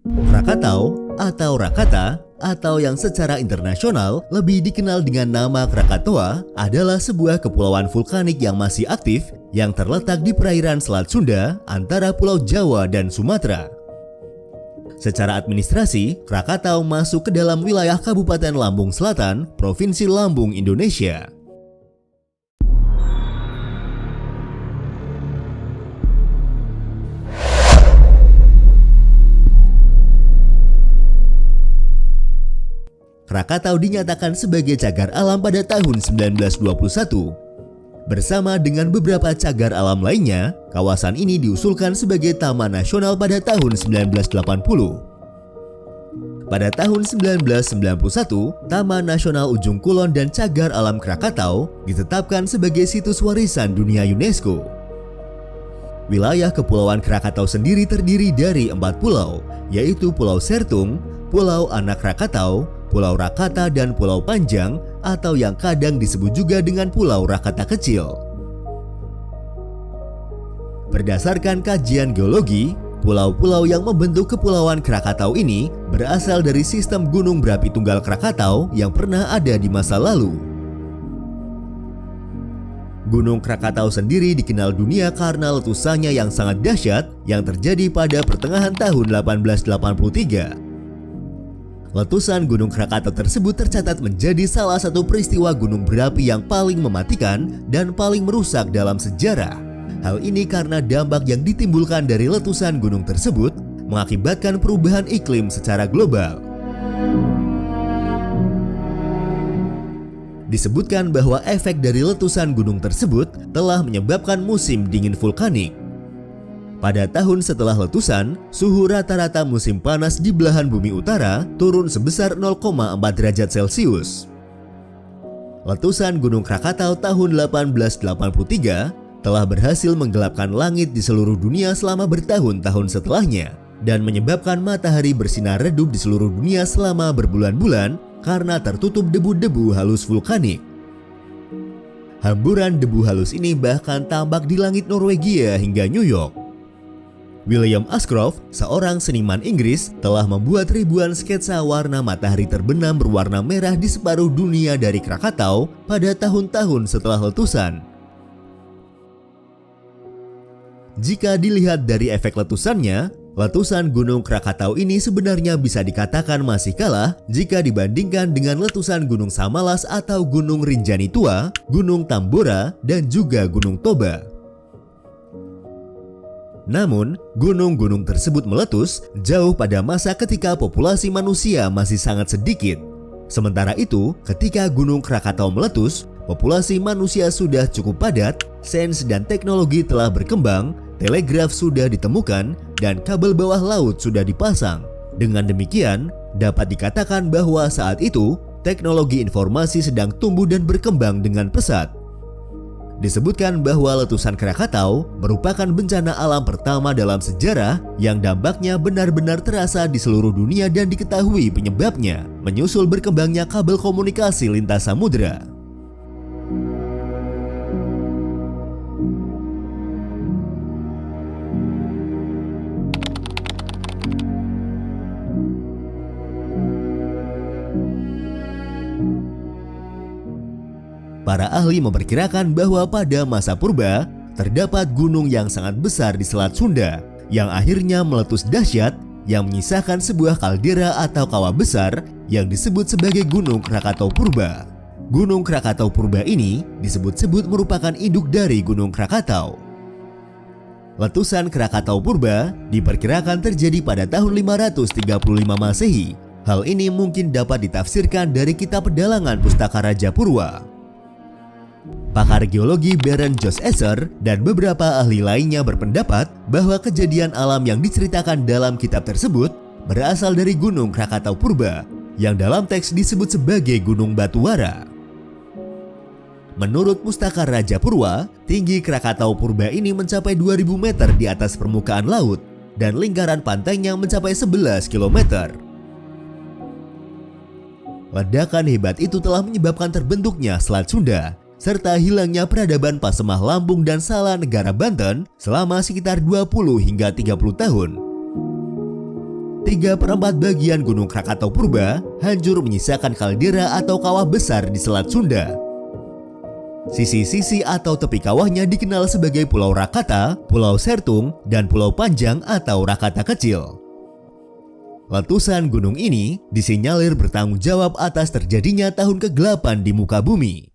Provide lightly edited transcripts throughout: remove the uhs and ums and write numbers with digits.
Krakatau atau Rakata atau yang secara internasional lebih dikenal dengan nama Krakatoa adalah sebuah kepulauan vulkanik yang masih aktif yang terletak di perairan Selat Sunda antara Pulau Jawa dan Sumatera. Secara administrasi, Krakatau masuk ke dalam wilayah Kabupaten Lampung Selatan, Provinsi Lampung, Indonesia. Krakatau dinyatakan sebagai cagar alam pada tahun 1921. Bersama dengan beberapa cagar alam lainnya, kawasan ini diusulkan sebagai Taman Nasional pada tahun 1980. Pada tahun 1991, Taman Nasional Ujung Kulon dan Cagar Alam Krakatau ditetapkan sebagai situs warisan dunia UNESCO. Wilayah Kepulauan Krakatau sendiri terdiri dari 4 pulau, yaitu Pulau Sertung, Pulau Anak Krakatau, Pulau Rakata, dan Pulau Panjang atau yang kadang disebut juga dengan Pulau Rakata Kecil. Berdasarkan kajian geologi, pulau-pulau yang membentuk Kepulauan Krakatau ini berasal dari sistem gunung berapi tunggal Krakatau yang pernah ada di masa lalu. Gunung Krakatau sendiri dikenal dunia karena letusannya yang sangat dahsyat yang terjadi pada pertengahan tahun 1883. Letusan Gunung Krakatau tersebut tercatat menjadi salah satu peristiwa gunung berapi yang paling mematikan dan paling merusak dalam sejarah. Hal ini karena dampak yang ditimbulkan dari letusan gunung tersebut mengakibatkan perubahan iklim secara global. Disebutkan bahwa efek dari letusan gunung tersebut telah menyebabkan musim dingin vulkanik. Pada tahun setelah letusan, suhu rata-rata musim panas di belahan bumi utara turun sebesar 0,4 derajat Celcius. Letusan Gunung Krakatau tahun 1883 telah berhasil menggelapkan langit di seluruh dunia selama bertahun-tahun setelahnya dan menyebabkan matahari bersinar redup di seluruh dunia selama berbulan-bulan karena tertutup debu-debu halus vulkanik. Hamburan debu halus ini bahkan tampak di langit Norwegia hingga New York. William Ashcroft, seorang seniman Inggris, telah membuat ribuan sketsa warna matahari terbenam berwarna merah di separuh dunia dari Krakatau pada tahun-tahun setelah letusan. Jika dilihat dari efek letusannya, letusan Gunung Krakatau ini sebenarnya bisa dikatakan masih kalah jika dibandingkan dengan letusan Gunung Samalas atau Gunung Rinjani Tua, Gunung Tambora, dan juga Gunung Toba. Namun, gunung-gunung tersebut meletus jauh pada masa ketika populasi manusia masih sangat sedikit. Sementara itu, ketika Gunung Krakatau meletus, populasi manusia sudah cukup padat, sains dan teknologi telah berkembang, telegraf sudah ditemukan, dan kabel bawah laut sudah dipasang. Dengan demikian, dapat dikatakan bahwa saat itu, teknologi informasi sedang tumbuh dan berkembang dengan pesat. Disebutkan bahwa letusan Krakatau merupakan bencana alam pertama dalam sejarah yang dampaknya benar-benar terasa di seluruh dunia dan diketahui penyebabnya, menyusul berkembangnya kabel komunikasi lintas samudera. Para ahli memperkirakan bahwa pada masa purba, terdapat gunung yang sangat besar di Selat Sunda yang akhirnya meletus dahsyat yang menyisakan sebuah kaldera atau kawah besar yang disebut sebagai Gunung Krakatau Purba. Gunung Krakatau Purba ini disebut-sebut merupakan induk dari Gunung Krakatau. Letusan Krakatau Purba diperkirakan terjadi pada tahun 535 Masehi. Hal ini mungkin dapat ditafsirkan dari kitab pedalangan Pustaka Raja Purwa. Pakar geologi Baron Josh Esser dan beberapa ahli lainnya berpendapat bahwa kejadian alam yang diceritakan dalam kitab tersebut berasal dari Gunung Krakatau Purba yang dalam teks disebut sebagai Gunung Batuwara. Menurut Pustaka Raja Purwa, tinggi Krakatau Purba ini mencapai 2000 meter di atas permukaan laut dan lingkaran pantainya mencapai 11 km. Ledakan hebat itu telah menyebabkan terbentuknya Selat Sunda serta hilangnya peradaban Pasemah Lampung dan Salak Negara Banten selama sekitar 20 hingga 30 tahun. 3/4 bagian Gunung Krakatau Purba hancur menyisakan kaldera atau kawah besar di Selat Sunda. Sisi-sisi atau tepi kawahnya dikenal sebagai Pulau Rakata, Pulau Sertung, dan Pulau Panjang atau Rakata Kecil. Letusan gunung ini disinyalir bertanggung jawab atas terjadinya tahun ke-8 di muka bumi.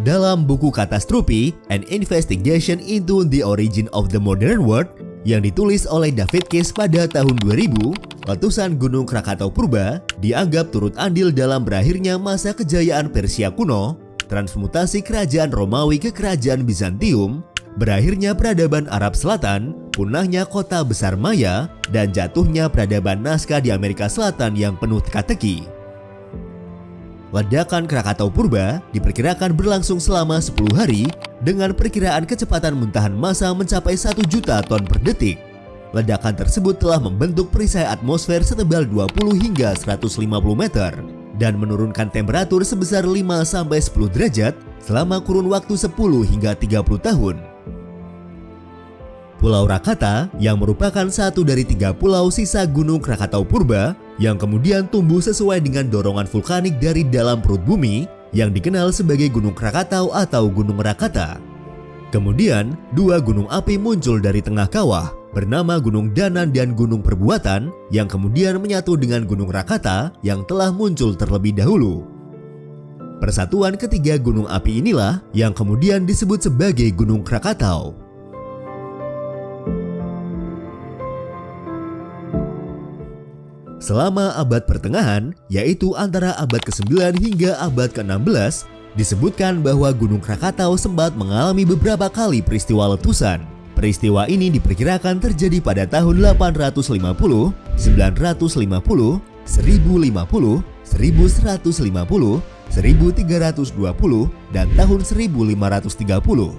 Dalam buku Katastrofi, An Investigation into the Origin of the Modern World yang ditulis oleh David Case pada tahun 2000, letusan Gunung Krakatau Purba dianggap turut andil dalam berakhirnya masa kejayaan Persia kuno, transmutasi kerajaan Romawi ke kerajaan Bizantium, berakhirnya peradaban Arab Selatan, punahnya kota besar Maya, dan jatuhnya peradaban Nazca di Amerika Selatan yang penuh teka-teki. Ledakan Krakatau Purba diperkirakan berlangsung selama 10 hari dengan perkiraan kecepatan muntahan massa mencapai 1 juta ton per detik. Ledakan tersebut telah membentuk perisai atmosfer setebal 20 hingga 150 meter dan menurunkan temperatur sebesar 5-10 derajat selama kurun waktu 10 hingga 30 tahun. Pulau Rakata yang merupakan satu dari 3 pulau sisa Gunung Krakatau Purba yang kemudian tumbuh sesuai dengan dorongan vulkanik dari dalam perut bumi yang dikenal sebagai Gunung Krakatau atau Gunung Rakata. Kemudian, 2 gunung api muncul dari tengah kawah bernama Gunung Danan dan Gunung Perbuatan yang kemudian menyatu dengan Gunung Rakata yang telah muncul terlebih dahulu. Persatuan ketiga gunung api inilah yang kemudian disebut sebagai Gunung Krakatau. Selama abad pertengahan, yaitu antara abad ke-9 hingga abad ke-16, disebutkan bahwa Gunung Krakatau sempat mengalami beberapa kali peristiwa letusan. Peristiwa ini diperkirakan terjadi pada tahun 850, 950, 1050, 1150, 1320, dan tahun 1530.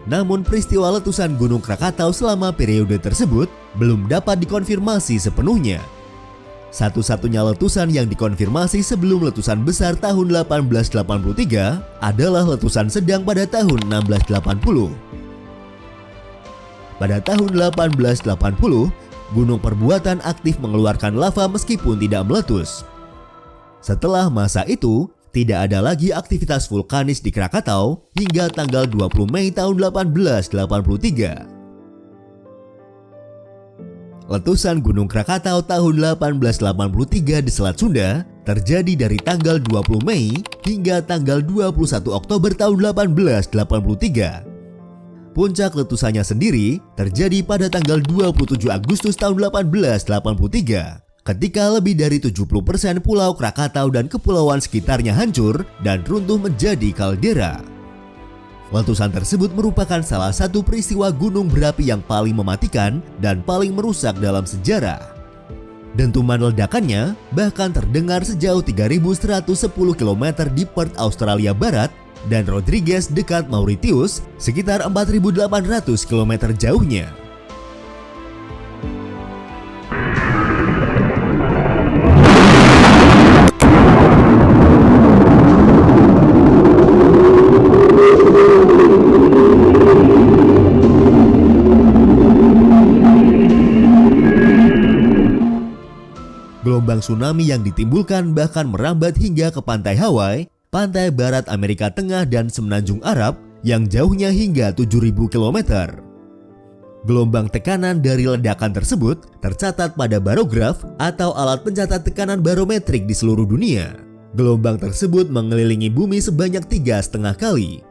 Namun peristiwa letusan Gunung Krakatau selama periode tersebut belum dapat dikonfirmasi sepenuhnya. Satu-satunya letusan yang dikonfirmasi sebelum letusan besar tahun 1883 adalah letusan sedang pada tahun 1680. Pada tahun 1880, Gunung Perbuatan aktif mengeluarkan lava meskipun tidak meletus. Setelah masa itu, tidak ada lagi aktivitas vulkanis di Krakatau hingga tanggal 20 Mei tahun 1883. Letusan Gunung Krakatau tahun 1883 di Selat Sunda terjadi dari tanggal 20 Mei hingga tanggal 21 Oktober tahun 1883. Puncak letusannya sendiri terjadi pada tanggal 27 Agustus tahun 1883 ketika lebih dari 70% Pulau Krakatau dan kepulauan sekitarnya hancur dan runtuh menjadi kaldera. Letusan tersebut merupakan salah satu peristiwa gunung berapi yang paling mematikan dan paling merusak dalam sejarah. Dentuman ledakannya bahkan terdengar sejauh 3.110 km di Perth, Australia Barat, dan Rodrigues dekat Mauritius sekitar 4.800 km jauhnya. Gelombang tsunami yang ditimbulkan bahkan merambat hingga ke pantai Hawaii, pantai barat Amerika Tengah, dan semenanjung Arab yang jauhnya hingga 7.000 km. Gelombang tekanan dari ledakan tersebut tercatat pada barograf atau alat pencatat tekanan barometrik di seluruh dunia. Gelombang tersebut mengelilingi bumi sebanyak 3,5 kali.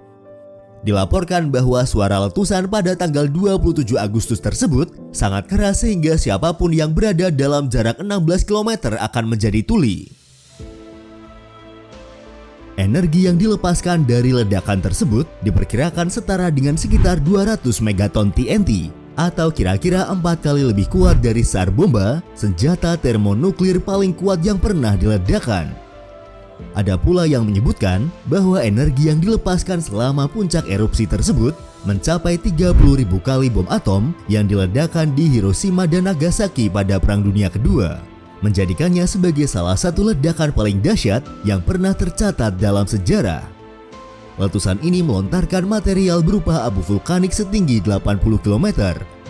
Dilaporkan bahwa suara letusan pada tanggal 27 Agustus tersebut sangat keras sehingga siapapun yang berada dalam jarak 16 km akan menjadi tuli. Energi yang dilepaskan dari ledakan tersebut diperkirakan setara dengan sekitar 200 megaton TNT atau kira-kira 4 kali lebih kuat dari SAR bomba, senjata termonuklir paling kuat yang pernah diledakkan. Ada pula yang menyebutkan bahwa energi yang dilepaskan selama puncak erupsi tersebut mencapai 30.000 kali bom atom yang diledakkan di Hiroshima dan Nagasaki pada Perang Dunia Kedua, menjadikannya sebagai salah satu ledakan paling dahsyat yang pernah tercatat dalam sejarah. Letusan ini melontarkan material berupa abu vulkanik setinggi 80 km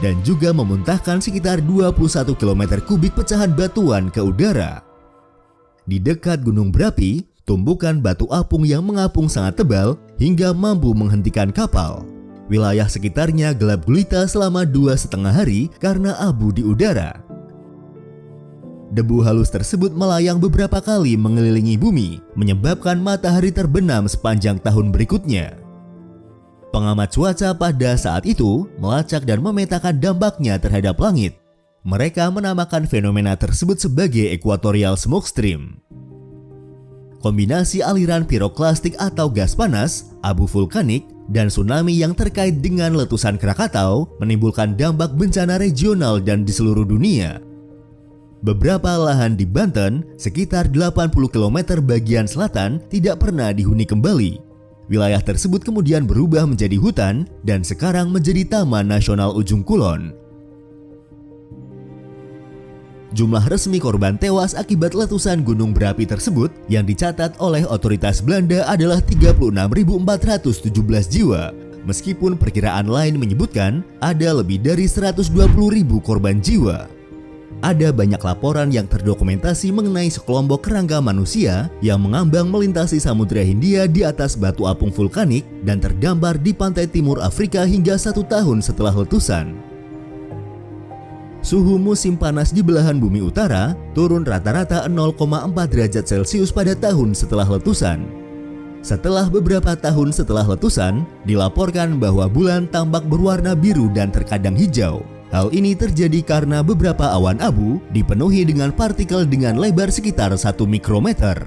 dan juga memuntahkan sekitar 21 km kubik pecahan batuan ke udara. Di dekat gunung berapi, tumbukan batu apung yang mengapung sangat tebal hingga mampu menghentikan kapal. Wilayah sekitarnya gelap gulita selama 2,5 hari karena abu di udara. Debu halus tersebut melayang beberapa kali mengelilingi bumi, menyebabkan matahari terbenam sepanjang tahun berikutnya. Pengamat cuaca pada saat itu melacak dan memetakan dampaknya terhadap langit. Mereka menamakan fenomena tersebut sebagai equatorial smoke stream. Kombinasi aliran piroklastik atau gas panas, abu vulkanik, dan tsunami yang terkait dengan letusan Krakatau menimbulkan dampak bencana regional dan di seluruh dunia. Beberapa lahan di Banten, sekitar 80 km bagian selatan, tidak pernah dihuni kembali. Wilayah tersebut kemudian berubah menjadi hutan dan sekarang menjadi Taman Nasional Ujung Kulon. Jumlah resmi korban tewas akibat letusan gunung berapi tersebut yang dicatat oleh otoritas Belanda adalah 36.417 jiwa, meskipun perkiraan lain menyebutkan ada lebih dari 120.000 korban jiwa. Ada banyak laporan yang terdokumentasi mengenai sekelompok kerangka manusia yang mengambang melintasi Samudra Hindia di atas batu apung vulkanik dan terdampar di pantai timur Afrika hingga 1 tahun setelah letusan. Suhu musim panas di belahan bumi utara turun rata-rata 0,4 derajat Celcius pada tahun setelah letusan. Setelah beberapa tahun setelah letusan, dilaporkan bahwa bulan tampak berwarna biru dan terkadang hijau. Hal ini terjadi karena beberapa awan abu dipenuhi dengan partikel dengan lebar sekitar 1 mikrometer.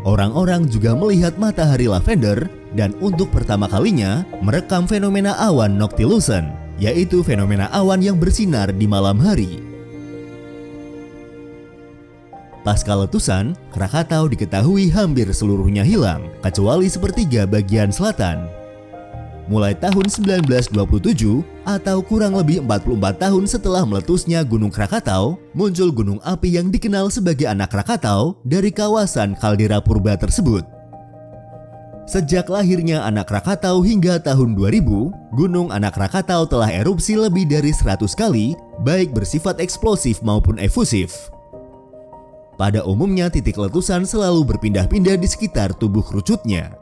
Orang-orang juga melihat matahari lavender dan untuk pertama kalinya merekam fenomena awan noctilucent, yaitu fenomena awan yang bersinar di malam hari. Pasca letusan, Krakatau diketahui hampir seluruhnya hilang, kecuali sepertiga bagian selatan. Mulai tahun 1927 atau kurang lebih 44 tahun setelah meletusnya Gunung Krakatau, muncul gunung api yang dikenal sebagai Anak Krakatau dari kawasan kaldera purba tersebut. Sejak lahirnya Anak Krakatau hingga tahun 2000, Gunung Anak Krakatau telah erupsi lebih dari 100 kali, baik bersifat eksplosif maupun efusif. Pada umumnya titik letusan selalu berpindah-pindah di sekitar tubuh kerucutnya.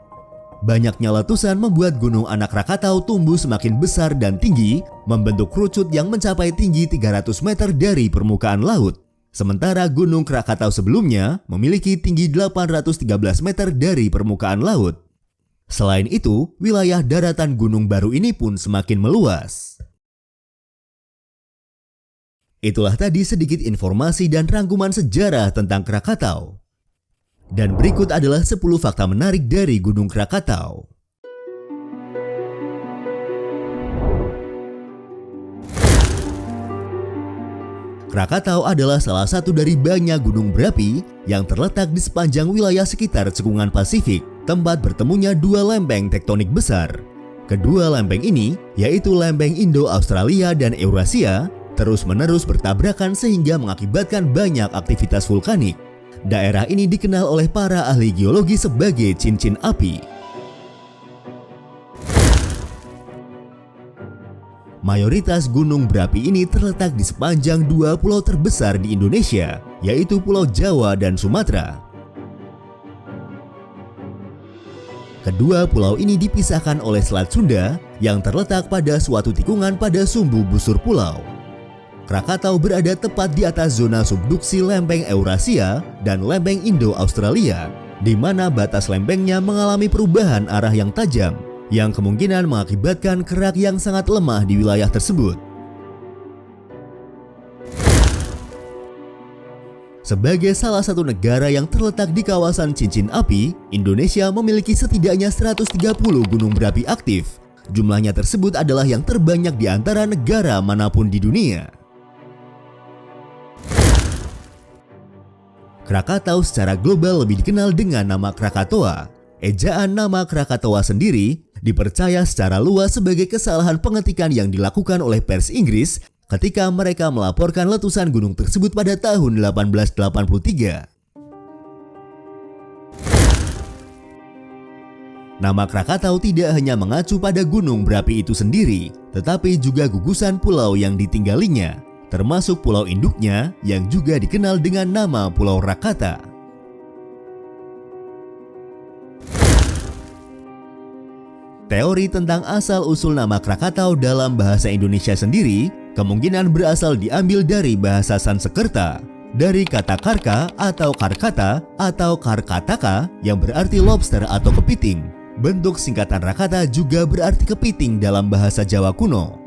Banyaknya letusan membuat Gunung Anak Krakatau tumbuh semakin besar dan tinggi, membentuk kerucut yang mencapai tinggi 300 meter dari permukaan laut. Sementara Gunung Krakatau sebelumnya memiliki tinggi 813 meter dari permukaan laut. Selain itu, wilayah daratan gunung baru ini pun semakin meluas. Itulah tadi sedikit informasi dan rangkuman sejarah tentang Krakatau. Dan berikut adalah 10 fakta menarik dari Gunung Krakatau. Krakatau adalah salah satu dari banyak gunung berapi yang terletak di sepanjang wilayah sekitar cekungan Pasifik, tempat bertemunya dua lempeng tektonik besar. Kedua lempeng ini, yaitu lempeng Indo-Australia dan Eurasia, terus-menerus bertabrakan sehingga mengakibatkan banyak aktivitas vulkanik. Daerah ini dikenal oleh para ahli geologi sebagai cincin api. Mayoritas gunung berapi ini terletak di sepanjang dua pulau terbesar di Indonesia, yaitu Pulau Jawa dan Sumatera. Kedua pulau ini dipisahkan oleh Selat Sunda yang terletak pada suatu tikungan pada sumbu busur pulau. Krakatau berada tepat di atas zona subduksi lempeng Eurasia dan lempeng Indo-Australia, di mana batas lempengnya mengalami perubahan arah yang tajam, yang kemungkinan mengakibatkan kerak yang sangat lemah di wilayah tersebut. Sebagai salah satu negara yang terletak di kawasan cincin api, Indonesia memiliki setidaknya 130 gunung berapi aktif. Jumlahnya tersebut adalah yang terbanyak di antara negara manapun di dunia. Krakatau secara global lebih dikenal dengan nama Krakatoa. Ejaan nama Krakatoa sendiri dipercaya secara luas sebagai kesalahan pengetikan yang dilakukan oleh pers Inggris ketika mereka melaporkan letusan gunung tersebut pada tahun 1883. Nama Krakatau tidak hanya mengacu pada gunung berapi itu sendiri, tetapi juga gugusan pulau yang ditinggalinya, termasuk pulau induknya yang juga dikenal dengan nama Pulau Rakata. Teori tentang asal-usul nama Krakatau dalam bahasa Indonesia sendiri kemungkinan berasal diambil dari bahasa Sanskerta, dari kata karka atau karkata atau karkataka yang berarti lobster atau kepiting. Bentuk singkatan Rakata juga berarti kepiting dalam bahasa Jawa kuno.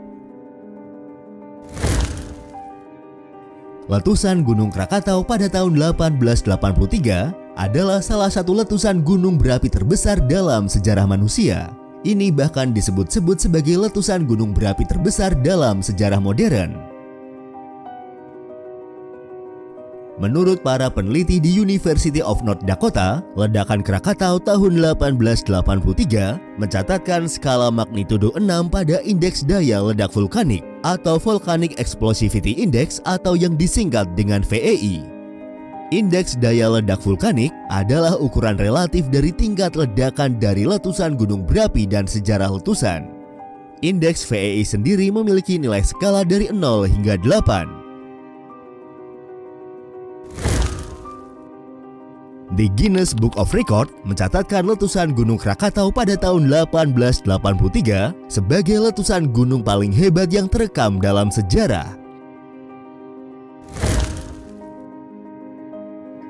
Letusan Gunung Krakatau pada tahun 1883 adalah salah satu letusan gunung berapi terbesar dalam sejarah manusia. Ini bahkan disebut-sebut sebagai letusan gunung berapi terbesar dalam sejarah modern. Menurut para peneliti di University of North Dakota, ledakan Krakatau tahun 1883 mencatatkan skala magnitudo 6 pada indeks daya ledak vulkanik atau Volcanic Explosivity Index atau yang disingkat dengan VEI. Indeks daya ledak vulkanik adalah ukuran relatif dari tingkat ledakan dari letusan gunung berapi dan sejarah letusan. Indeks VEI sendiri memiliki nilai skala dari 0 hingga 8. The Guinness Book of Record mencatatkan letusan Gunung Krakatau pada tahun 1883 sebagai letusan gunung paling hebat yang terekam dalam sejarah.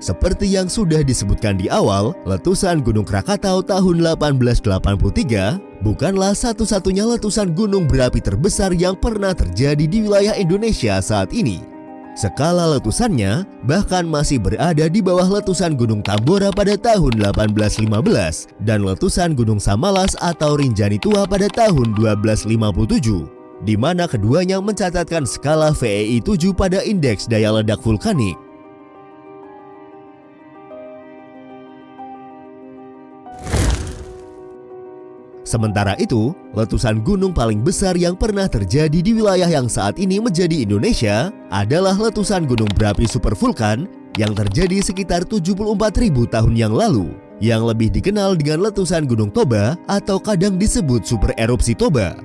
Seperti yang sudah disebutkan di awal, letusan Gunung Krakatau tahun 1883 bukanlah satu-satunya letusan gunung berapi terbesar yang pernah terjadi di wilayah Indonesia saat ini. Skala letusannya bahkan masih berada di bawah letusan Gunung Tambora pada tahun 1815 dan letusan Gunung Samalas atau Rinjani Tua pada tahun 1257, di mana keduanya mencatatkan skala VEI 7 pada indeks daya ledak vulkanik. Sementara itu, letusan gunung paling besar yang pernah terjadi di wilayah yang saat ini menjadi Indonesia adalah letusan gunung berapi supervulkan yang terjadi sekitar 74.000 tahun yang lalu, yang lebih dikenal dengan letusan Gunung Toba atau kadang disebut super erupsi Toba.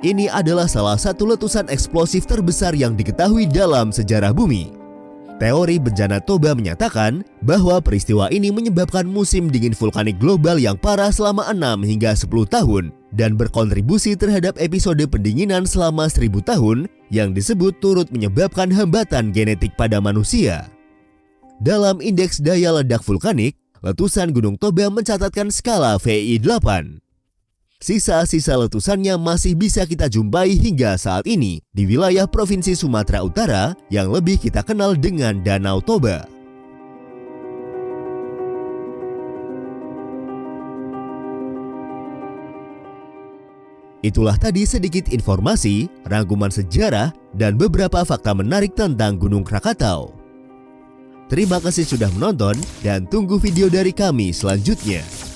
Ini adalah salah satu letusan eksplosif terbesar yang diketahui dalam sejarah bumi. Teori bencana Toba menyatakan bahwa peristiwa ini menyebabkan musim dingin vulkanik global yang parah selama 6 hingga 10 tahun dan berkontribusi terhadap episode pendinginan selama 1000 tahun yang disebut turut menyebabkan hambatan genetik pada manusia. Dalam indeks daya ledak vulkanik, letusan Gunung Toba mencatatkan skala VEI 8. Sisa-sisa letusannya masih bisa kita jumpai hingga saat ini di wilayah Provinsi Sumatera Utara yang lebih kita kenal dengan Danau Toba. Itulah tadi sedikit informasi, rangkuman sejarah, dan beberapa fakta menarik tentang Gunung Krakatau. Terima kasih sudah menonton dan tunggu video dari kami selanjutnya.